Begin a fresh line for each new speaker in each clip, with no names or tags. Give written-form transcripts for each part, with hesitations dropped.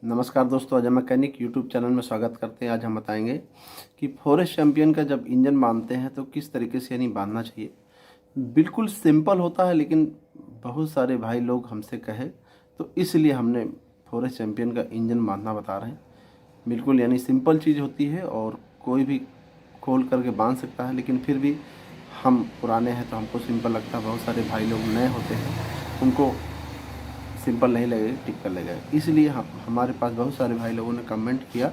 नमस्कार दोस्तों, Ajay mechanic YouTube channel में स्वागत करते हैं। आज हम बताएंगे कि फॉरेस्ट चैंपियन का जब इंजन बांधते हैं तो किस तरीके से यानी बांधना चाहिए। बिल्कुल सिंपल होता है, लेकिन बहुत सारे भाई लोग हमसे कहे तो इसलिए हमने फॉरेस्ट चैंपियन का इंजन बांधना बता रहे हैं। बिल्कुल यानी सिंपल चीज़ होती है और कोई भी खोल करके बांध सकता है, लेकिन फिर भी हम पुराने हैं तो हमको सिंपल लगता है। बहुत सारे भाई लोग नए होते हैं, उनको सिंपल नहीं लगेगा, टिपिकल लगेगा। इसलिए हमारे पास बहुत सारे भाई लोगों ने कमेंट किया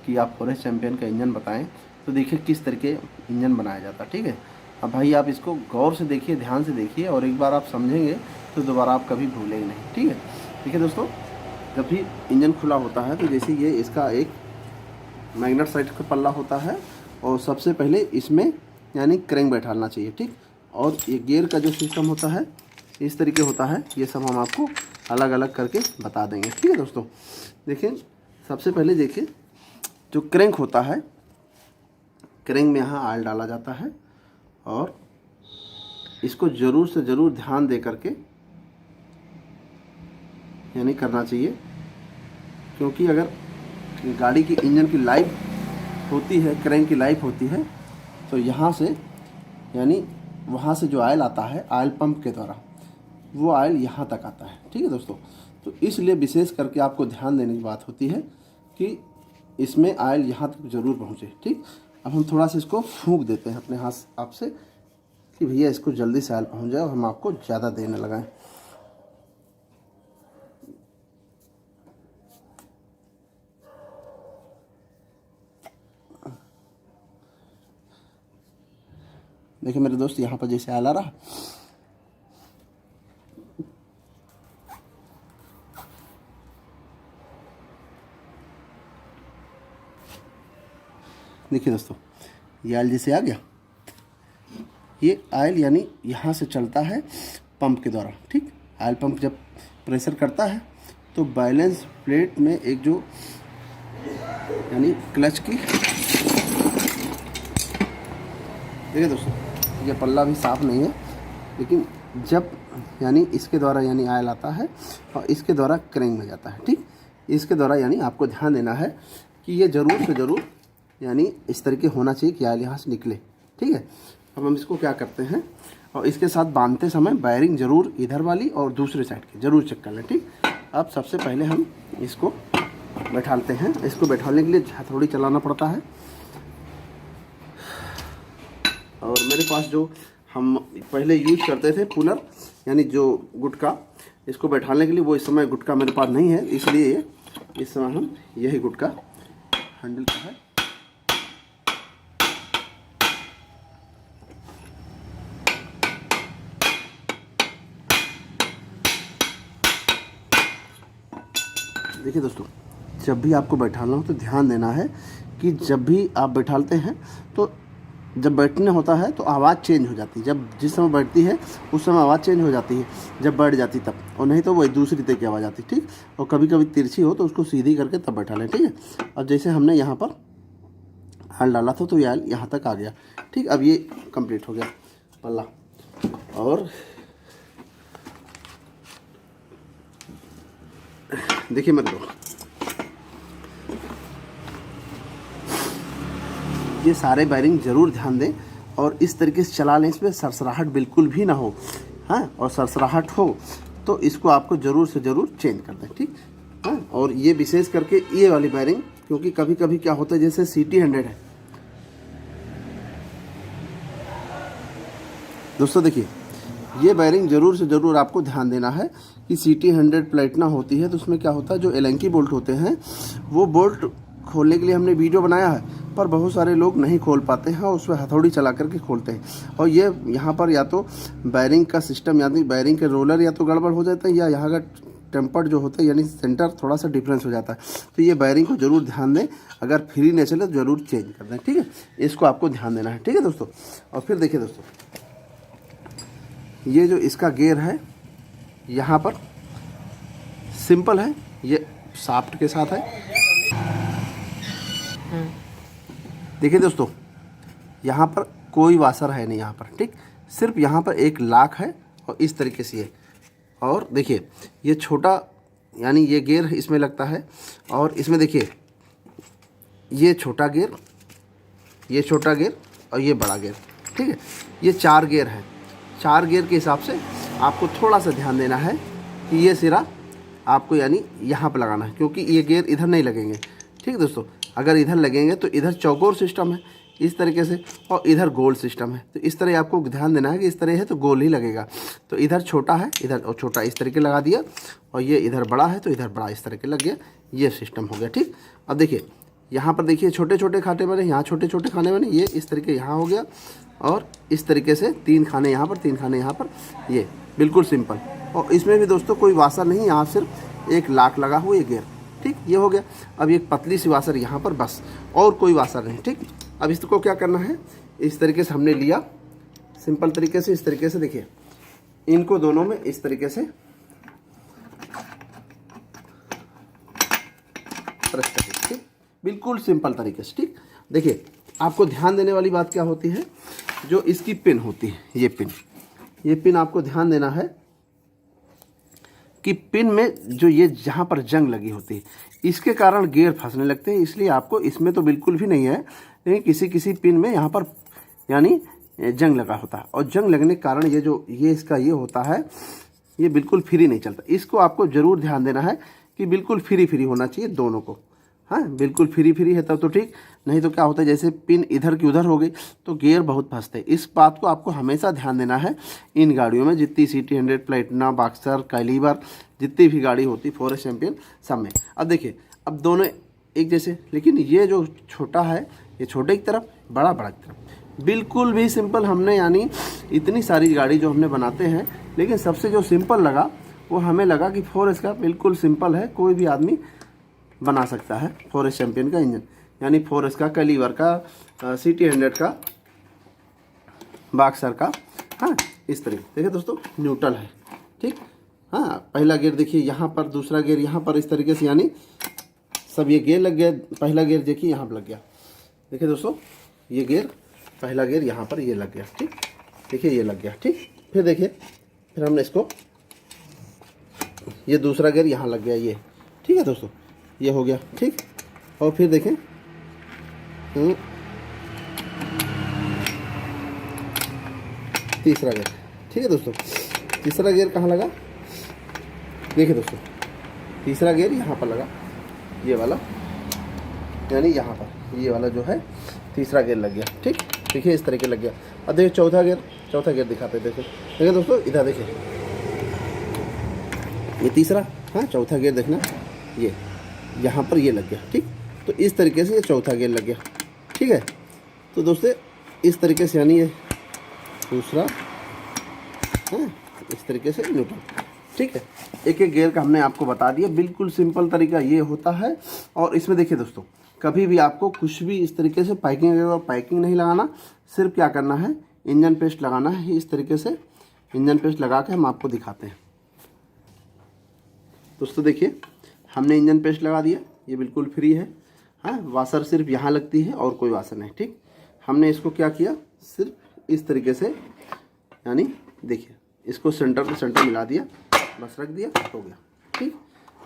कि आप फॉरेस्ट चैंपियन का इंजन बताएं। तो देखिए किस तरीके इंजन बनाया जाता है, ठीक है। अब भाई आप इसको गौर से देखिए, ध्यान से देखिए, और एक बार आप समझेंगे तो दोबारा आप कभी भूलेंगे नहीं, ठीक है। देखिए दोस्तों, जब भी इंजन खुला होता है तो जैसे ये इसका एक मैग्नेट साइड का पल्ला होता है, और सबसे पहले इसमें यानी क्रैंक बैठाना चाहिए, ठीक। और ये गियर का जो सिस्टम होता है इस तरीके होता है। ये सब हम आपको अलग अलग करके बता देंगे, ठीक है दोस्तों। देखिए सबसे पहले देखिए जो क्रैंक होता है, क्रैंक में यहाँ ऑयल डाला जाता है, और इसको ज़रूर से ज़रूर ध्यान दे करके यानी करना चाहिए, क्योंकि अगर गाड़ी की इंजन की लाइफ होती है, क्रैंक की लाइफ होती है, तो यहाँ से यानी वहाँ से जो ऑयल आता है ऑयल पंप के द्वारा, वो ऑयल यहाँ तक आता है, ठीक है दोस्तों। तो इसलिए विशेष करके आपको ध्यान देने की बात होती है कि इसमें ऑयल यहाँ तक ज़रूर पहुँचे, ठीक। अब हम थोड़ा सा इसको फूंक देते हैं अपने हाथ आपसे कि भैया इसको जल्दी से ऑयल पहुँच जाए और हम आपको ज़्यादा देने लगाएं। देखिए मेरे दोस्त, यहाँ पर जैसे ऑयल आ रहा, देखिए दोस्तों ये ऑयल जैसे आ गया। ये ऑयल यानी यहाँ से चलता है पंप के द्वारा, ठीक। ऑयल पंप जब प्रेशर करता है तो बैलेंस प्लेट में एक जो यानी क्लच की, देखिए दोस्तों ये पल्ला भी साफ़ नहीं है, लेकिन जब यानी इसके द्वारा यानी ऑयल आता है और इसके द्वारा क्रैंक में जाता है, ठीक। इसके द्वारा यानी आपको ध्यान देना है कि ये ज़रूर से ज़रूर यानी इस तरीके होना चाहिए कि ऑयल यहाँ से निकले, ठीक है। अब हम इसको क्या करते हैं, और इसके साथ बांधते समय वायरिंग ज़रूर इधर वाली और दूसरे साइड की ज़रूर चेक कर लें, ठीक। अब सबसे पहले हम इसको बैठाते हैं। इसको बैठाने के लिए हथौड़ी चलाना पड़ता है, और मेरे पास जो हम पहले यूज करते थे पुलर यानी जो गुटका, इसको बैठाने के लिए, वो इस समय गुटका मेरे पास नहीं है, इसलिए इस समय हम यही गुटका हैंडल का है। देखिए दोस्तों, जब भी आपको बैठाना हो तो ध्यान देना है कि जब भी आप बैठाते हैं तो जब बैठने होता है तो आवाज़ चेंज हो जाती है। जब जिस समय बैठती है उस समय आवाज़ चेंज हो जाती है, जब बैठ जाती तब, और नहीं तो वही दूसरी तरह की आवाज़ आती, ठीक। और कभी कभी तिरछी हो तो उसको सीधी करके तब बैठा लें, ठीक है। और जैसे हमने यहाँ पर हाल डाला था तो ये यहाँ तक आ गया, ठीक। अब ये कंप्लीट हो गया पल्ला। और देखिए मेरे दोस्त, ये सारे वायरिंग ज़रूर ध्यान दें और इस तरीके से चला लें, इसमें सरसराहट बिल्कुल भी ना हो, हाँ। और सरसराहट हो तो इसको आपको ज़रूर से ज़रूर चेंज कर दें, ठीक, हाँ। और ये विशेष करके ये वाली वायरिंग, क्योंकि कभी कभी क्या होता है, जैसे CT100 है दोस्तों, देखिए ये वायरिंग ज़रूर से ज़रूर आपको ध्यान देना है कि CT100 प्लेटिना होती है, तो उसमें क्या होता है, जो एलेंकी बोल्ट होते हैं वो बोल्ट खोलने के लिए हमने वीडियो बनाया है, पर बहुत सारे लोग नहीं खोल पाते हैं और उसमें हथौड़ी चला करके खोलते हैं। और ये यहाँ पर या तो वायरिंग का सिस्टम यानी वायरिंग के रोलर या तो गड़बड़ हो जाता है, या यहाँ का टेम्पर्ड जो होता है यानी सेंटर थोड़ा सा डिफरेंस हो जाता है। तो ये वायरिंग को ज़रूर ध्यान दें, अगर फ्री नहीं चले तो ज़रूर चेंज कर दें, ठीक है। इसको आपको ध्यान देना है, ठीक है दोस्तों। और फिर देखिए दोस्तों, ये जो इसका गियर है यहाँ पर सिंपल है, ये शाफ्ट के साथ है। देखिए दोस्तों, यहाँ पर कोई वाशर है नहीं यहाँ पर, ठीक। सिर्फ यहाँ पर एक लाक है और इस तरीके से है। और देखिए ये छोटा यानी ये गियर इसमें लगता है। और इसमें देखिए ये छोटा गियर, ये छोटा गियर और ये बड़ा गियर, ठीक है। ये 4 गियर है। 4 गियर के हिसाब से आपको थोड़ा सा ध्यान देना है कि ये सिरा आपको यानी यहाँ पर लगाना है, क्योंकि ये गियर इधर नहीं लगेंगे, ठीक है दोस्तों। अगर इधर लगेंगे तो इधर चौकोर सिस्टम है इस तरीके से, और इधर गोल सिस्टम है। तो इस तरह आपको ध्यान देना है कि इस तरह है तो गोल ही लगेगा। तो इधर छोटा है, इधर और छोटा इस तरीके लगा दिया, और ये इधर बड़ा है तो इधर बड़ा इस तरह के लग गया। ये सिस्टम हो गया, ठीक। अब देखिए यहाँ पर देखिए छोटे छोटे खाने बने, यहाँ छोटे छोटे खाने बने, ये इस तरीके यहाँ हो गया, और इस तरीके से 3 खाने यहाँ पर, 3 खाने यहाँ पर, ये बिल्कुल सिंपल। और इसमें भी दोस्तों कोई वासर नहीं, यहाँ सिर्फ एक लाक लगा हुआ ये गियर, ठीक। ये हो गया। अब एक पतली सी वासर यहाँ पर, बस, और कोई वासर नहीं, ठीक। अब इसको क्या करना है, इस तरीके से हमने लिया सिंपल तरीके से, इस तरीके से देखिए इनको दोनों में इस तरीके से प्रेस कर दीजिए, ठीक। बिल्कुल सिंपल तरीके से, ठीक। देखिए आपको ध्यान देने वाली बात क्या होती है, जो इसकी पिन होती है, ये पिन आपको ध्यान देना है कि पिन में जो ये जहाँ पर जंग लगी होती है, इसके कारण गियर फंसने लगते हैं। इसलिए आपको इसमें तो बिल्कुल भी नहीं है, लेकिन किसी किसी पिन में यहाँ पर यानी जंग लगा होता है, और जंग लगने के कारण ये जो ये इसका ये होता है, ये बिल्कुल फ्री नहीं चलता। इसको आपको ज़रूर ध्यान देना है कि बिल्कुल फ्री होना चाहिए दोनों को। हाँ, बिल्कुल फ्री है तब तो ठीक, नहीं तो क्या होता है जैसे पिन इधर की उधर हो गई तो गियर बहुत फंसते हैं। इस बात को आपको हमेशा ध्यान देना है इन गाड़ियों में, जितनी सिटी 100, प्लेटिना, बॉक्सर, कैलिबर, जितनी भी गाड़ी होती फॉरेस्ट चैंपियन सब में। अब देखिए अब दोनों एक जैसे, लेकिन ये जो छोटा है ये छोटे की तरफ, बड़ा बड़ा की तरफ, बिल्कुल भी सिंपल। हमने यानी इतनी सारी गाड़ी जो हमने बनाते हैं, लेकिन सबसे जो सिंपल लगा वो हमें लगा कि फॉरेस्ट का बिल्कुल सिंपल है, कोई भी आदमी बना सकता है फॉरेस्ट चैंपियन का इंजन, यानी फॉरेस्ट का, कैलिबर का, सिटी 100 का, बॉक्सर का। हाँ, इस तरीके देखिए दोस्तों न्यूट्रल है, ठीक। हाँ, पहला गियर देखिए यहाँ पर, दूसरा गियर यहाँ पर, इस तरीके से यानी सब ये गियर लग गया। पहला गियर देखिए यहाँ पर लग गया, देखिए दोस्तों ये गियर, पहला गियर यहाँ पर ये लग गया, ठीक। देखिए ये लग गया, ठीक। फिर देखिए फिर हमने इसको, ये दूसरा गियर यहाँ लग गया, ये ठीक है दोस्तों, ये हो गया, ठीक। और फिर देखें तीसरा गियर, ठीक है दोस्तों। तीसरा गियर कहाँ लगा, देखिए दोस्तों तीसरा गियर यहाँ पर लगा, ये वाला, यानी यहाँ पर ये वाला जो है तीसरा गियर लग गया, ठीक। देखिए इस तरीके लग गया। अब देखिए चौथा गियर दिखाते हैं, देखिए दोस्तों इधर देखिए ये तीसरा, हाँ चौथा गियर देखना, ये यहाँ पर ये लग गया, ठीक। तो इस तरीके से ये चौथा गियर लग गया, ठीक है। तो दोस्तों इस तरीके से यानी ये दूसरा, हाँ इस तरीके से न्यूट्रल, ठीक है। एक एक गियर का हमने आपको बता दिया, बिल्कुल सिंपल तरीका ये होता है। और इसमें देखिए दोस्तों कभी भी आपको कुछ भी इस तरीके से पैकिंग नहीं लगाना, सिर्फ क्या करना है इंजन पेस्ट लगाना है। इस तरीके से इंजन पेस्ट लगा के हम आपको दिखाते हैं दोस्तों। देखिए हमने इंजन पेस्ट लगा दिया, ये बिल्कुल फ्री है। हाँ, वासर सिर्फ यहाँ लगती है और कोई वासर नहीं, ठीक। हमने इसको क्या किया, सिर्फ इस तरीके से यानी देखिए इसको सेंटर टू सेंटर मिला दिया, बस रख दिया, हो गया, ठीक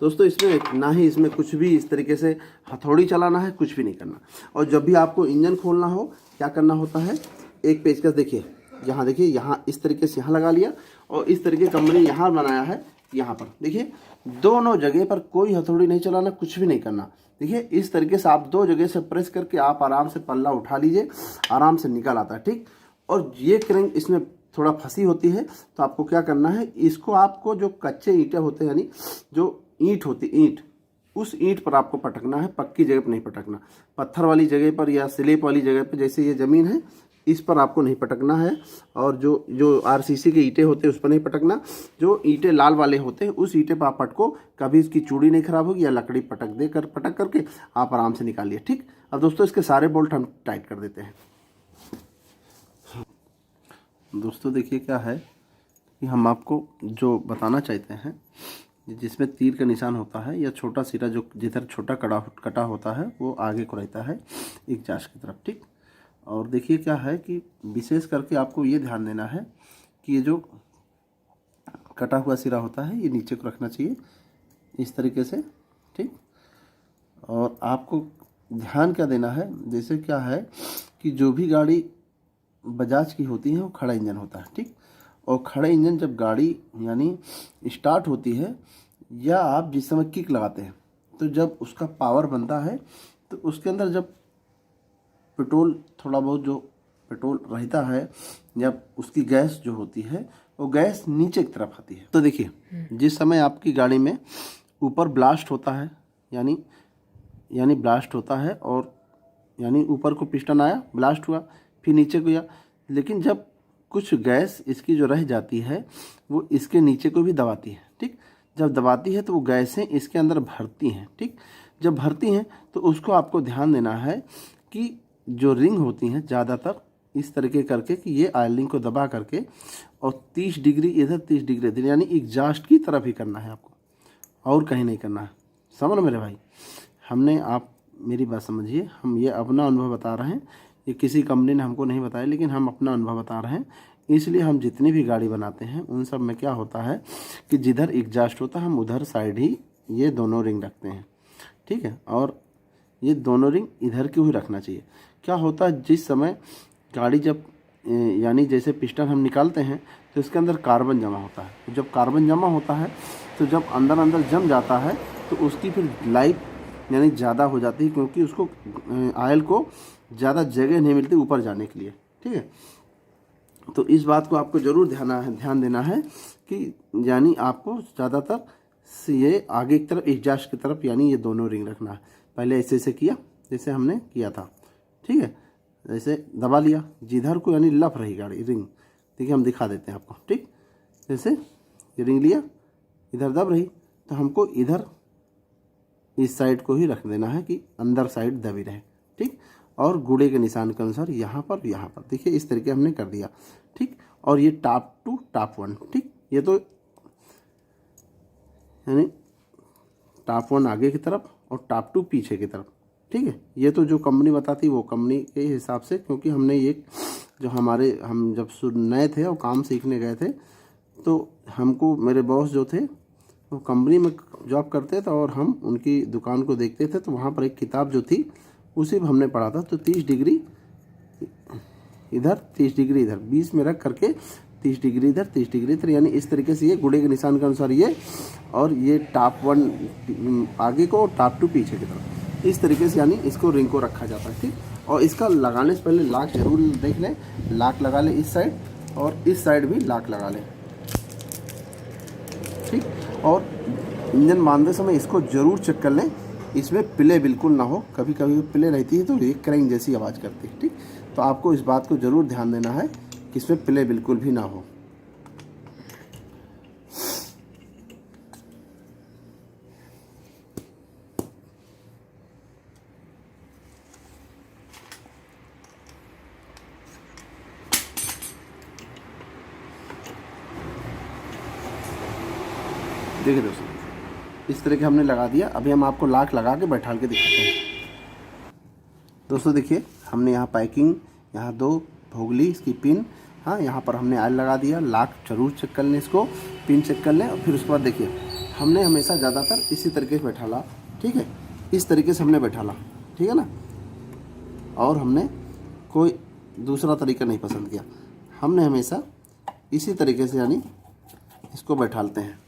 दोस्तों। इसमें ना ही इसमें कुछ भी इस तरीके से हथौड़ी चलाना है, कुछ भी नहीं करना। और जब भी आपको इंजन खोलना हो क्या करना होता है, एक पेचकस देखिए यहाँ, देखिए यहाँ इस तरीके से यहाँ लगा लिया, और इस तरीके कंपनी यहाँ बनाया है, यहाँ पर देखिए दोनों जगह पर कोई हथौड़ी नहीं चलाना, कुछ भी नहीं करना। देखिए इस तरीके से आप 2 जगह से प्रेस करके आप आराम से पल्ला उठा लीजिए, आराम से निकल आता है, ठीक। और ये क्रैंक इसमें थोड़ा फंसी होती है, तो आपको क्या करना है, इसको आपको जो कच्चे ईंटें होते हैं यानी जो ईंट होती ईंट, उस ईंट पर आपको पटकना है, पक्की जगह पर नहीं पटकना। पत्थर वाली जगह पर या स्लेप वाली जगह पर, जैसे ये ज़मीन है इस पर आपको नहीं पटकना है। और जो आरसीसी के ईंटें होते हैं उस पर नहीं पटकना, जो ईंटें लाल वाले होते हैं उस ईंटे पर आप पटको, कभी इसकी चूड़ी नहीं खराब होगी, या लकड़ी पटक करके आप आराम से निकालिए, ठीक। अब दोस्तों इसके सारे बोल्ट हम टाइट कर देते हैं। दोस्तों देखिए क्या है कि हम आपको जो बताना चाहते हैं, जिसमें तीर का निशान होता है या छोटा सिरा जो जिधर छोटा कटा होता है वो आगे को रहता है एग्जास्ट की तरफ, ठीक। और देखिए क्या है कि विशेष करके आपको ये ध्यान देना है कि ये जो कटा हुआ सिरा होता है ये नीचे को रखना चाहिए, इस तरीके से, ठीक। और आपको ध्यान क्या देना है, जैसे क्या है कि जो भी गाड़ी बजाज की होती है वो खड़ा इंजन होता है, ठीक। और खड़ा इंजन जब गाड़ी यानी स्टार्ट होती है या आप जिस समय किक लगाते हैं, तो जब उसका पावर बनता है तो उसके अंदर जब पेट्रोल थोड़ा बहुत जो पेट्रोल रहता है, जब उसकी गैस जो होती है वो गैस नीचे की तरफ आती है। तो देखिए जिस समय आपकी गाड़ी में ऊपर ब्लास्ट होता है, यानी ब्लास्ट होता है, और यानी ऊपर को पिस्टन आया, ब्लास्ट हुआ, फिर नीचे को गया, लेकिन जब कुछ गैस इसकी जो रह जाती है वो इसके नीचे को भी दबाती है, ठीक। जब दबाती है तो वो गैसें इसके अंदर भरती हैं, ठीक। जब भरती हैं तो उसको आपको ध्यान देना है कि जो रिंग होती हैं ज़्यादातर इस तरीके करके कि ये ऑयल रिंग को दबा करके और 30 डिग्री इधर 30 डिग्री इधर, यानी एग्जॉस्ट की तरफ ही करना है आपको, और कहीं नहीं करना है। समझ लो मेरे भाई, हमने, आप मेरी बात समझिए, हम ये अपना अनुभव बता रहे हैं, ये किसी कंपनी ने हमको नहीं बताया, लेकिन हम अपना अनुभव बता रहे हैं। इसलिए हम जितनी भी गाड़ी बनाते हैं उन सब में क्या होता है कि जिधर एग्जॉस्ट होता है हम उधर साइड ही ये दोनों रिंग रखते हैं, ठीक है। और ये दोनों रिंग इधर क्यों ही रखना चाहिए, क्या होता है जिस समय गाड़ी जब यानी जैसे पिस्टन हम निकालते हैं तो इसके अंदर कार्बन जमा होता है, तो जब कार्बन जमा होता है तो जब अंदर जम जाता है तो उसकी फिर लाइफ यानी ज़्यादा हो जाती है, क्योंकि उसको ऑयल को ज़्यादा जगह नहीं मिलती ऊपर जाने के लिए, ठीक है। तो इस बात को आपको ज़रूर ध्यान देना है कि यानी आपको ज़्यादातर ये आगे की तरफ एग्जॉस्ट की तरफ यानी ये दोनों रिंग रखना है। पहले ऐसे किया जैसे हमने किया था, ठीक है, जैसे दबा लिया जिधर को यानी लप रही गाड़ी रिंग, देखिए हम दिखा देते हैं आपको, ठीक। जैसे ये रिंग लिया, इधर दब रही, तो हमको इधर इस साइड को ही रख देना है कि अंदर साइड दबी रहे, ठीक। और गुड़े के निशान के अनुसार यहाँ पर देखिए इस तरीके हमने कर दिया, ठीक। और ये टॉप टू टॉप 1, ठीक। ये तो यानी टॉप 1 आगे की तरफ और टॉप 2 पीछे की तरफ, ठीक है। ये तो जो कंपनी बताती वो कंपनी के हिसाब से, क्योंकि हमने ये जो हम जब नए थे और काम सीखने गए थे तो हमको मेरे बॉस जो थे वो कंपनी में जॉब करते थे और हम उनकी दुकान को देखते थे, तो वहाँ पर एक किताब जो थी उसी में हमने पढ़ा था। तो 30 डिग्री इधर 30 डिग्री इधर, 20 में रख करके 30 डिग्री इधर 30 डिग्री इधर, यानी इस तरीके से ये गुड़े के निशान के अनुसार ये, और ये टॉप 1 आगे को और टॉप 2 पीछे की तरफ, इस तरीके से यानी इसको रिंग को रखा जाता है, ठीक। और इसका लगाने से पहले लाक जरूर देख लें, लाक लगा लें इस साइड और इस साइड भी लाक लगा लें, ठीक। और इंजन बांधते समय इसको ज़रूर चेक कर लें, इसमें पिले बिल्कुल ना हो, कभी कभी पिले रहती है तो ये क्रैंक जैसी आवाज़ करती है, ठीक। तो आपको इस बात को ज़रूर ध्यान देना है कि इसमें पिले बिल्कुल भी ना हो। देखिए दोस्तों, इस तरह के हमने लगा दिया। अभी हम आपको लाक लगा के बैठा के दिखाते हैं। दोस्तों देखिए, हमने यहाँ पैकिंग, यहाँ 2 भोगली इसकी पिन, हाँ यहाँ पर हमने ऑयल लगा दिया। लाक जरूर चेक कर लें, इसको पिन चेक कर लें। और फिर उसके बाद देखिए, हमने हमेशा ज़्यादातर इसी तरीके से बैठा ला, ठीक है, इस तरीके से हमने बैठा ला, ठीक है ना। और हमने कोई दूसरा तरीका नहीं पसंद किया, हमने हमेशा इसी तरीके से यानी इसको बैठालते हैं।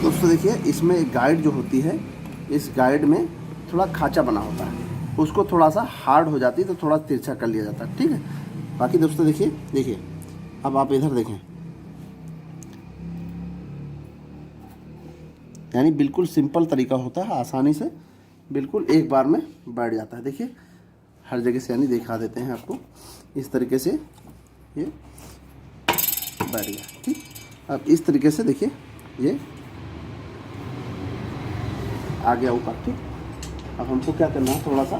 दोस्तों देखिए, इसमें एक गाइड जो होती है, इस गाइड में थोड़ा खांचा बना होता है, उसको थोड़ा सा हार्ड हो जाती है तो थोड़ा तिरछा कर लिया जाता है, ठीक है। बाकी दोस्तों देखिए, अब आप इधर देखें, यानी बिल्कुल सिंपल तरीका होता है, आसानी से बिल्कुल एक बार में बैठ जाता है। देखिए हर जगह से यानी दिखा देते हैं आपको, इस तरीके से ये बैठ गया, ठीक। अब इस तरीके से देखिए ये आ गया ऊपर, ठीक। अब हमको क्या करना है, थोड़ा सा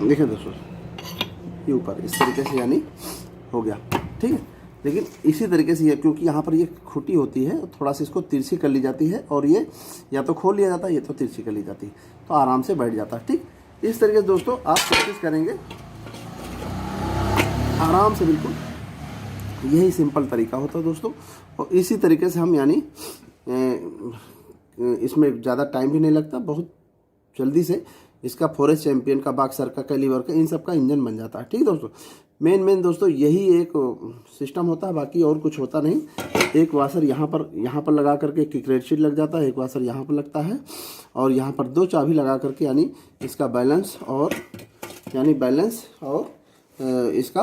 देखिए दोस्तों, ये ऊपर इस तरीके से यानी हो गया, ठीक है।
लेकिन इसी तरीके से ये, क्योंकि यहाँ पर ये खुटी होती है, थोड़ा सा इसको तिरछी कर ली जाती है और ये या तो खोल लिया जाता है, ये तो तिरछी कर ली जाती है, तो आराम से बैठ जाता है। ठीक, इस तरीके से दोस्तों आप कोशिश करेंगे आराम से, बिल्कुल यही सिंपल तरीका होता है दोस्तों। और इसी तरीके से हम यानी इसमें ज़्यादा टाइम भी नहीं लगता, बहुत जल्दी से इसका फॉरेस्ट चैंपियन का, बाक्सर का, कैलीबर का, इन सब का इंजन बन जाता है। ठीक दोस्तों, मेन दोस्तों यही एक सिस्टम होता है, बाकी और कुछ होता नहीं। एक वाशर यहाँ पर लगा करके किक रेड शीट लग जाता है, एक वाशर यहाँ पर लगता है और यहाँ पर 2 चाबी लगा करके यानी इसका बैलेंस और इसका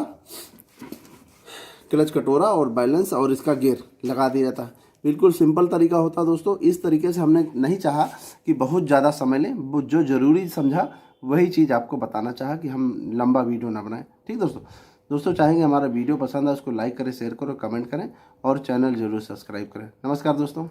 क्लच कटोरा और बैलेंस और इसका गियर लगा दिया जाता है। बिल्कुल सिंपल तरीका होता है दोस्तों। इस तरीके से हमने नहीं चाहा कि बहुत ज़्यादा समय लें, वो जो ज़रूरी समझा वही चीज़ आपको बताना चाहा कि हम लंबा वीडियो ना बनाएं। ठीक दोस्तों चाहेंगे हमारा वीडियो पसंद है उसको लाइक करें, शेयर करो, कमेंट करें और चैनल जरूर सब्सक्राइब करें। नमस्कार दोस्तों।